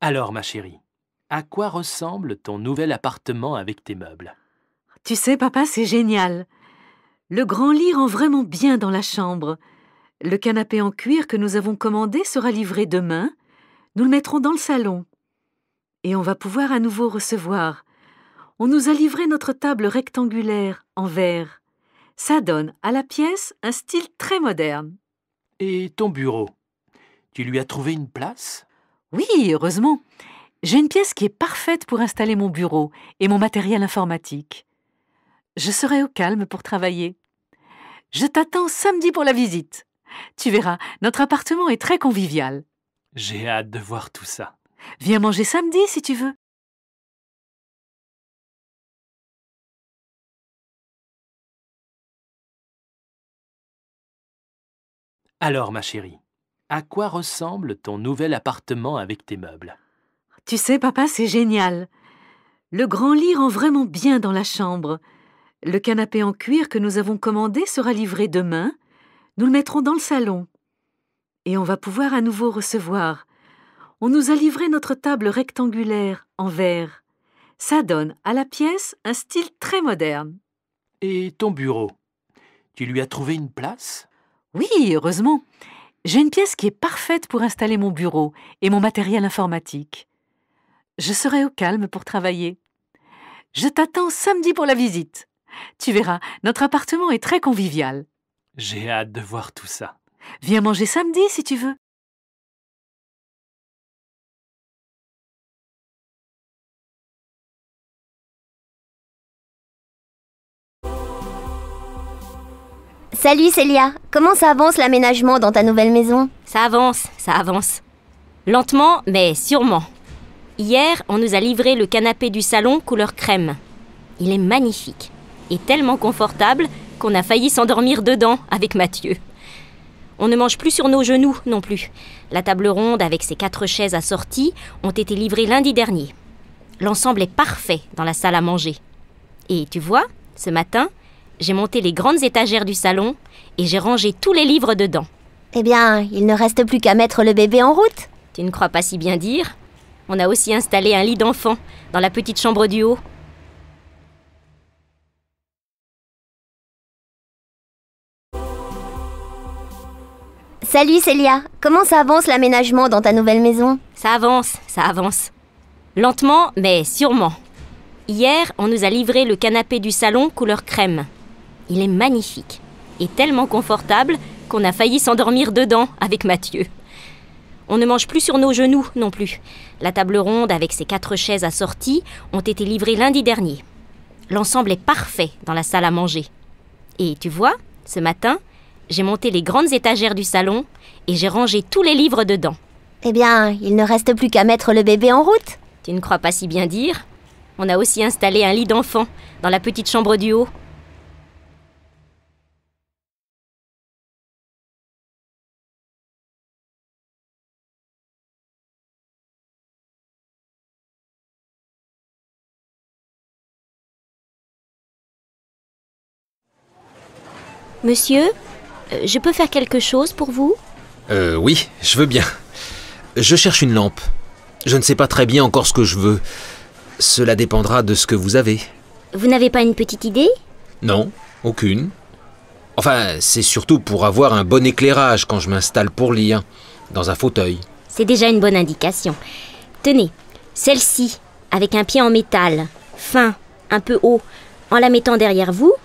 Alors, ma chérie, à quoi ressemble ton nouvel appartement avec tes meubles? Tu sais, papa, c'est génial. Le grand lit rend vraiment bien dans la chambre. Le canapé en cuir que nous avons commandé sera livré demain. Nous le mettrons dans le salon. Et on va pouvoir à nouveau recevoir. On nous a livré notre table rectangulaire en verre. Ça donne à la pièce un style très moderne. Et ton bureau? Tu lui as trouvé une place? Oui, heureusement. J'ai une pièce qui est parfaite pour installer mon bureau et mon matériel informatique. Je serai au calme pour travailler. Je t'attends samedi pour la visite. Tu verras, notre appartement est très convivial. J'ai hâte de voir tout ça. Viens manger samedi si tu veux. Alors, ma chérie, à quoi ressemble ton nouvel appartement avec tes meubles? Tu sais, papa, c'est génial. Le grand lit rend vraiment bien dans la chambre. Le canapé en cuir que nous avons commandé sera livré demain. Nous le mettrons dans le salon. Et on va pouvoir à nouveau recevoir. On nous a livré notre table rectangulaire en verre. Ça donne à la pièce un style très moderne. Et ton bureau? Tu lui as trouvé une place? Oui, heureusement. J'ai une pièce qui est parfaite pour installer mon bureau et mon matériel informatique. Je serai au calme pour travailler. Je t'attends samedi pour la visite. Tu verras, notre appartement est très convivial. J'ai hâte de voir tout ça. Viens manger samedi si tu veux. Salut Célia, comment ça avance l'aménagement dans ta nouvelle maison? Ça avance. Lentement, mais sûrement. Hier, on nous a livré le canapé du salon couleur crème. Il est magnifique et tellement confortable qu'on a failli s'endormir dedans avec Mathieu. On ne mange plus sur nos genoux non plus. La table ronde avec ses 4 chaises assorties ont été livrées lundi dernier. L'ensemble est parfait dans la salle à manger. Et tu vois, ce matin, j'ai monté les grandes étagères du salon et j'ai rangé tous les livres dedans. Eh bien, il ne reste plus qu'à mettre le bébé en route. Tu ne crois pas si bien dire? On a aussi installé un lit d'enfant dans la petite chambre du haut. Salut Célia, comment ça avance l'aménagement dans ta nouvelle maison? Ça avance. Lentement, mais sûrement. Hier, on nous a livré le canapé du salon couleur crème. Il est magnifique et tellement confortable qu'on a failli s'endormir dedans avec Mathieu. On ne mange plus sur nos genoux non plus. La table ronde avec ses 4 chaises assorties ont été livrées lundi dernier. L'ensemble est parfait dans la salle à manger. Et tu vois, ce matin, j'ai monté les grandes étagères du salon et j'ai rangé tous les livres dedans. Eh bien, il ne reste plus qu'à mettre le bébé en route. Tu ne crois pas si bien dire? On a aussi installé un lit d'enfant dans la petite chambre du haut. Monsieur, je peux faire quelque chose pour vous? Oui, je veux bien. Je cherche une lampe. Je ne sais pas très bien encore ce que je veux. Cela dépendra de ce que vous avez. Vous n'avez pas une petite idée? Non, aucune. Enfin, c'est surtout pour avoir un bon éclairage quand je m'installe pour lire, dans un fauteuil. C'est déjà une bonne indication. Tenez, celle-ci, avec un pied en métal, fin, un peu haut, en la mettant derrière vous,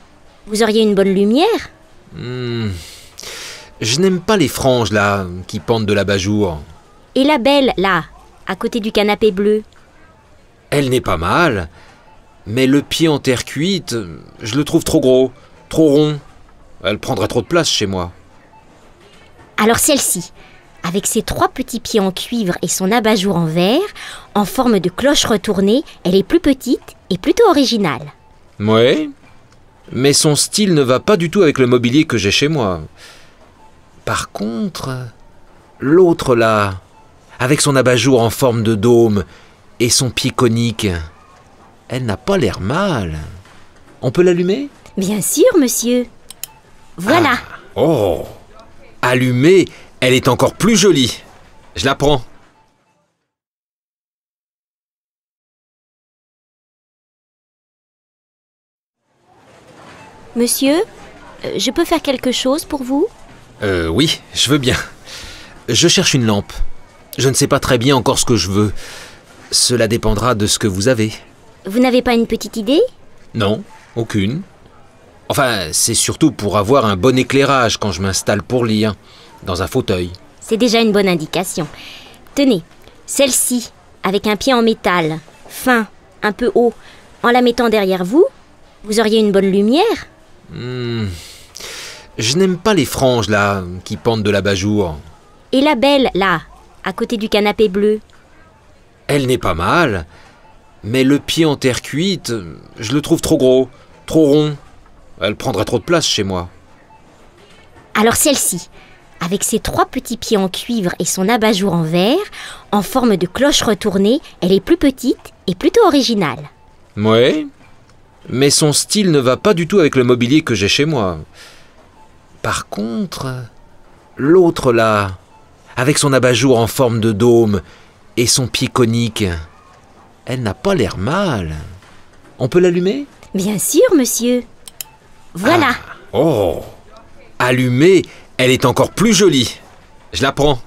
vous auriez une bonne lumière. Je n'aime pas les franges, là, qui pendent de l'abat-jour. Et la belle, là, à côté du canapé bleu. Elle n'est pas mal, mais le pied en terre cuite, je le trouve trop gros, trop rond. Elle prendrait trop de place chez moi. Alors celle-ci, avec ses 3 petits pieds en cuivre et son abat-jour en verre, en forme de cloche retournée, elle est plus petite et plutôt originale. Ouais, mais son style ne va pas du tout avec le mobilier que j'ai chez moi. Par contre, l'autre là, avec son abat-jour en forme de dôme et son pied conique, elle n'a pas l'air mal. On peut l'allumer? Bien sûr, monsieur. Voilà. Oh! Allumée, elle est encore plus jolie. Je la prends. Monsieur, je peux faire quelque chose pour vous? Oui, je veux bien. Je cherche une lampe. Je ne sais pas très bien encore ce que je veux. Cela dépendra de ce que vous avez. Vous n'avez pas une petite idée? Non, aucune. Enfin, c'est surtout pour avoir un bon éclairage quand je m'installe pour lire, dans un fauteuil. C'est déjà une bonne indication. Tenez, celle-ci, avec un pied en métal, fin, un peu haut, en la mettant derrière vous, vous auriez une bonne lumière. Je n'aime pas les franges, là, qui pendent de l'abat-jour. Et la belle, là, à côté du canapé bleu. Elle n'est pas mal, mais le pied en terre cuite, je le trouve trop gros, trop rond. Elle prendrait trop de place chez moi. Alors celle-ci, avec ses 3 petits pieds en cuivre et son abat-jour en verre, en forme de cloche retournée, elle est plus petite et plutôt originale. Ouais, mais son style ne va pas du tout avec le mobilier que j'ai chez moi. Par contre, l'autre là, avec son abat-jour en forme de dôme et son pied conique, elle n'a pas l'air mal. On peut l'allumer? Bien sûr, monsieur. Voilà. Oh! Allumée, elle est encore plus jolie. Je la prends.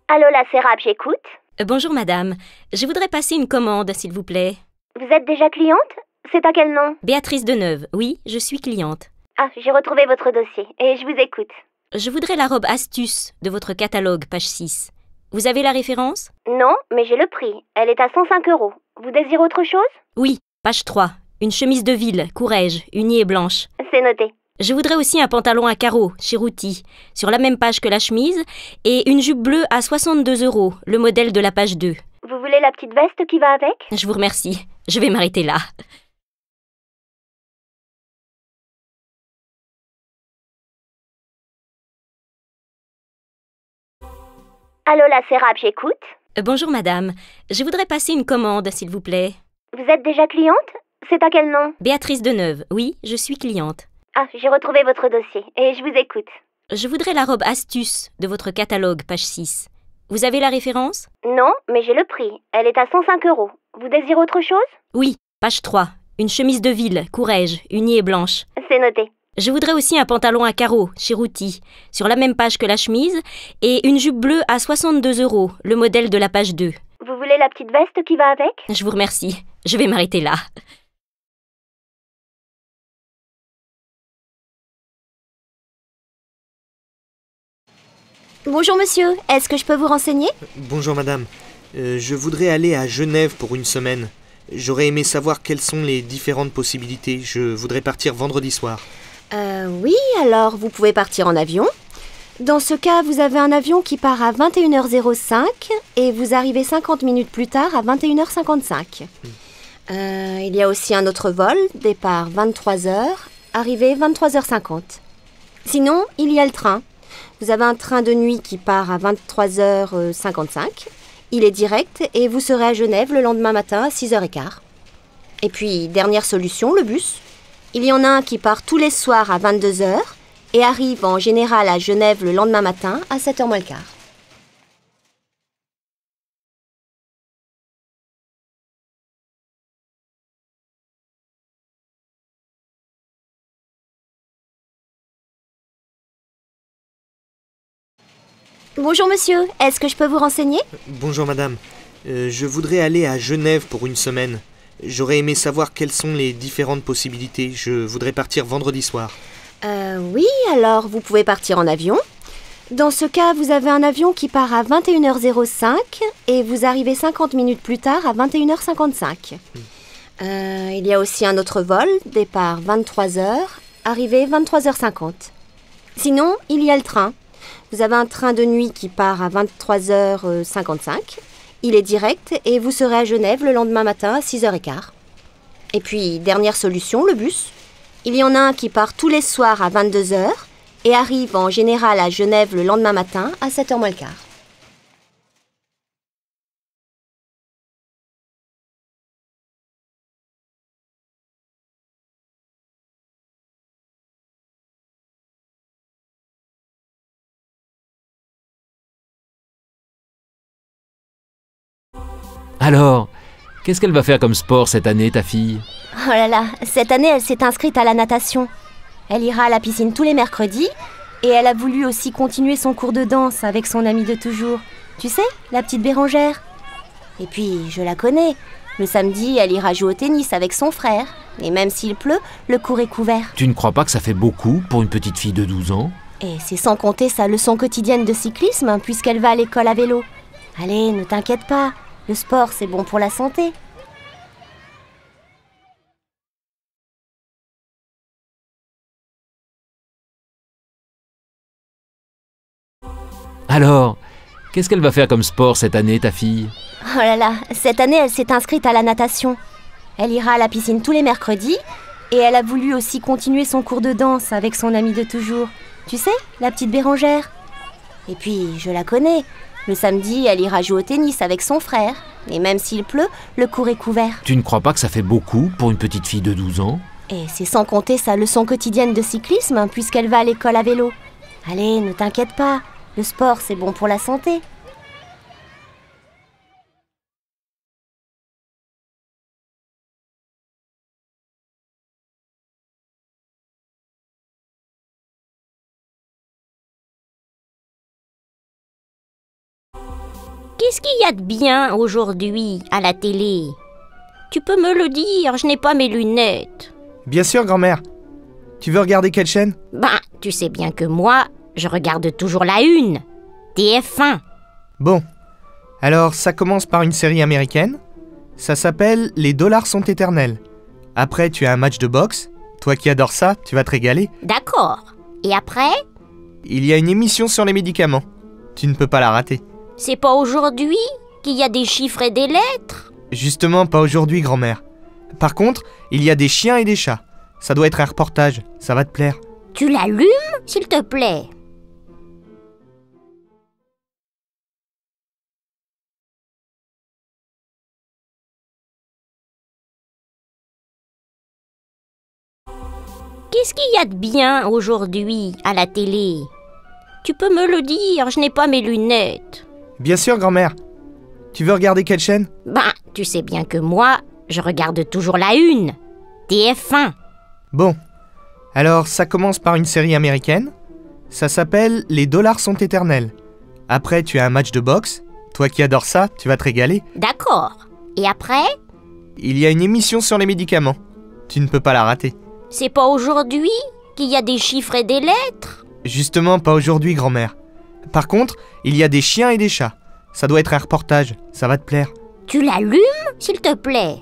Allô, la Sérap, j'écoute. Bonjour madame, je voudrais passer une commande, s'il vous plaît. Vous êtes déjà cliente? C'est à quel nom? Béatrice Deneuve, oui, je suis cliente. Ah, j'ai retrouvé votre dossier et je vous écoute. Je voudrais la robe Astuce de votre catalogue, page 6. Vous avez la référence? Non, mais j'ai le prix. Elle est à 105 €. Vous désirez autre chose? Oui, page 3. Une chemise de ville, courrèges, unie et blanche. C'est noté. Je voudrais aussi un pantalon à carreaux, chez Routy, sur la même page que la chemise, et une jupe bleue à 62 €, le modèle de la page 2. Vous voulez la petite veste qui va avec? Je vous remercie. Je vais m'arrêter là. Allô, la Sérap, j'écoute. Bonjour madame, je voudrais passer une commande, s'il vous plaît. Vous êtes déjà cliente? C'est à quel nom? Béatrice Deneuve, oui, je suis cliente. Ah, j'ai retrouvé votre dossier et je vous écoute. Je voudrais la robe Astuce de votre catalogue, page 6. Vous avez la référence? Non, mais j'ai le prix. Elle est à 105 €. Vous désirez autre chose? Oui, page 3. Une chemise de ville, courrèges, unie et blanche. C'est noté. Je voudrais aussi un pantalon à carreaux, chez Routy, sur la même page que la chemise, et une jupe bleue à 62 €, le modèle de la page 2. Vous voulez la petite veste qui va avec? Je vous remercie. Je vais m'arrêter là. Bonjour monsieur, est-ce que je peux vous renseigner? Bonjour madame, je voudrais aller à Genève pour une semaine. J'aurais aimé savoir quelles sont les différentes possibilités. Je voudrais partir vendredi soir. Oui, alors vous pouvez partir en avion. Dans ce cas, vous avez un avion qui part à 21h05 et vous arrivez 50 minutes plus tard à 21h55. Il y a aussi un autre vol, départ 23h, arrivée 23h50. Sinon, il y a le train. Vous avez un train de nuit qui part à 23h55. Il est direct et vous serez à Genève le lendemain matin à 6h15. Et puis, dernière solution, le bus. Il y en a un qui part tous les soirs à 22h et arrive en général à Genève le lendemain matin à 7h moins le quart. Bonjour monsieur, est-ce que je peux vous renseigner? Bonjour madame, je voudrais aller à Genève pour une semaine. J'aurais aimé savoir quelles sont les différentes possibilités. Je voudrais partir vendredi soir. Oui, alors vous pouvez partir en avion. Dans ce cas, vous avez un avion qui part à 21h05 et vous arrivez 50 minutes plus tard à 21h55. Il y a aussi un autre vol, départ 23h, arrivée 23h50. Sinon, il y a le train. Vous avez un train de nuit qui part à 23h55. Il est direct et vous serez à Genève le lendemain matin à 6h15. Et puis, dernière solution, le bus. Il y en a un qui part tous les soirs à 22h et arrive en général à Genève le lendemain matin à 7h moins le quart. Alors, qu'est-ce qu'elle va faire comme sport cette année, ta fille? Oh là là, cette année, elle s'est inscrite à la natation. Elle ira à la piscine tous les mercredis et elle a voulu aussi continuer son cours de danse avec son amie de toujours. Tu sais, la petite Bérangère. Et puis, je la connais. Le samedi, elle ira jouer au tennis avec son frère. Et même s'il pleut, le cours est couvert. Tu ne crois pas que ça fait beaucoup pour une petite fille de 12 ans? Et c'est sans compter sa leçon quotidienne de cyclisme, puisqu'elle va à l'école à vélo. Allez, ne t'inquiète pas. Le sport, c'est bon pour la santé. Alors, qu'est-ce qu'elle va faire comme sport cette année, ta fille? Oh là là, cette année, elle s'est inscrite à la natation. Elle ira à la piscine tous les mercredis et elle a voulu aussi continuer son cours de danse avec son amie de toujours. Tu sais, la petite Bérangère. Et puis, je la connais. Le samedi, elle ira jouer au tennis avec son frère. Et même s'il pleut, le cours est couvert. Tu ne crois pas que ça fait beaucoup pour une petite fille de 12 ans? Et c'est sans compter sa leçon quotidienne de cyclisme, puisqu'elle va à l'école à vélo. Allez, ne t'inquiète pas. Le sport, c'est bon pour la santé. Qu'est-ce qu'il y a de bien aujourd'hui à la télé? Tu peux me le dire, je n'ai pas mes lunettes. Bien sûr, grand-mère. Tu veux regarder quelle chaîne? Ben, tu sais bien que moi, je regarde toujours la une. TF1. Bon. Alors, ça commence par une série américaine. Ça s'appelle « Les dollars sont éternels ». Après, tu as un match de boxe. Toi qui adores ça, tu vas te régaler. D'accord. Et après? Il y a une émission sur les médicaments. Tu ne peux pas la rater. C'est pas aujourd'hui qu'il y a des chiffres et des lettres? Justement, pas aujourd'hui, grand-mère. Par contre, il y a des chiens et des chats. Ça doit être un reportage. Ça va te plaire. Tu l'allumes, s'il te plaît? Qu'est-ce qu'il y a de bien aujourd'hui à la télé? Tu peux me le dire, je n'ai pas mes lunettes. Bien sûr, grand-mère. Tu veux regarder quelle chaîne? Ben, tu sais bien que moi, je regarde toujours la une. TF1. Bon. Alors, ça commence par une série américaine. Ça s'appelle « Les dollars sont éternels ». Après, tu as un match de boxe. Toi qui adores ça, tu vas te régaler. D'accord. Et après? Il y a une émission sur les médicaments. Tu ne peux pas la rater. C'est pas aujourd'hui qu'il y a des chiffres et des lettres? Justement, pas aujourd'hui, grand-mère. Par contre, il y a des chiens et des chats. Ça doit être un reportage. Ça va te plaire. Tu l'allumes, s'il te plaît?